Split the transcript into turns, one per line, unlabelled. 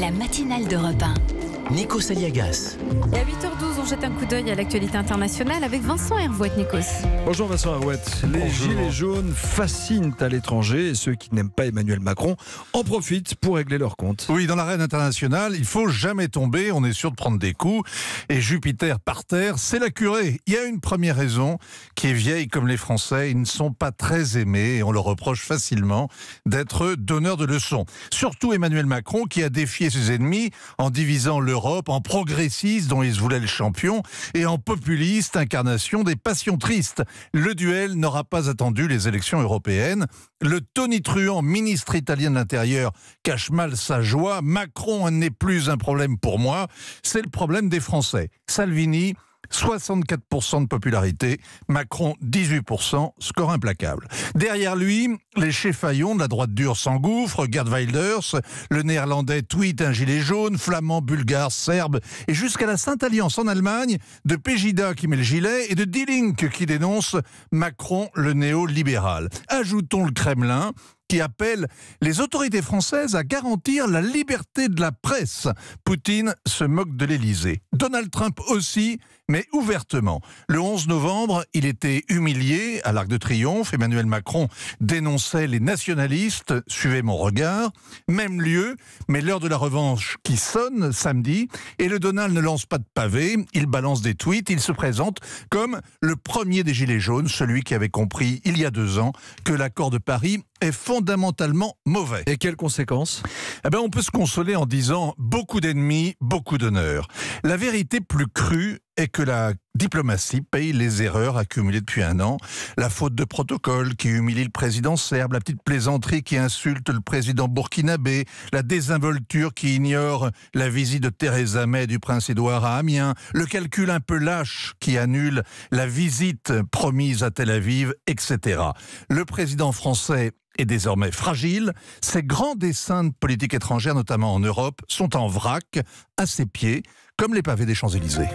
La matinale d'Europe 1.
Nikos Aliagas.
Et à 8h12, on jette un coup d'œil à l'actualité internationale avec Vincent Hervouet. Nikos.
Bonjour Vincent Hervouet. Les gilets jaunes fascinent à l'étranger et ceux qui n'aiment pas Emmanuel Macron en profitent pour régler leur compte.
Oui, dans l'arène internationale, il faut jamais tomber, on est sûr de prendre des coups. Et Jupiter par terre, c'est la curée. Il y a une première raison qui est vieille comme les Français. Ils ne sont pas très aimés et on leur reproche facilement d'être donneurs de leçons. Surtout Emmanuel Macron qui a défié ses ennemis en divisant l'Europe en progressiste dont il se voulait le champion et en populiste, incarnation des passions tristes. Le duel n'aura pas attendu les élections européennes. Le tonitruant ministre italien de l'Intérieur cache mal sa joie. Macron n'est plus un problème pour moi, c'est le problème des Français. Salvini, 64% de popularité, Macron 18%, score implacable. Derrière lui, les cheffaillons de la droite dure s'engouffrent, Geert Wilders, le néerlandais tweet un gilet jaune, flamand, bulgare, serbe, et jusqu'à la Sainte Alliance en Allemagne, de Pegida qui met le gilet et de Die Linke qui dénonce Macron le néolibéral. Ajoutons le Kremlin, qui appelle les autorités françaises à garantir la liberté de la presse. Poutine se moque de l'Élysée. Donald Trump aussi, mais ouvertement. Le 11 novembre, il était humilié à l'Arc de Triomphe. Emmanuel Macron dénonçait les nationalistes. Suivez mon regard. Même lieu, mais l'heure de la revanche qui sonne samedi. Et le Donald ne lance pas de pavé. Il balance des tweets. Il se présente comme le premier des Gilets jaunes, celui qui avait compris il y a 2 ans que l'accord de Paris est fondamentalement mauvais.
Et quelles conséquences ?
On peut se consoler en disant beaucoup d'ennemis, beaucoup d'honneur. La vérité plus crue est que la diplomatie paye les erreurs accumulées depuis 1 an. La faute de protocole qui humilie le président serbe, la petite plaisanterie qui insulte le président burkinabé, la désinvolture qui ignore la visite de Theresa May et du prince Édouard à Amiens, le calcul un peu lâche qui annule la visite promise à Tel Aviv, etc. Le président français est désormais fragile. Ses grands desseins de politique étrangère, notamment en Europe, sont en vrac, à ses pieds, comme les pavés des Champs-Élysées.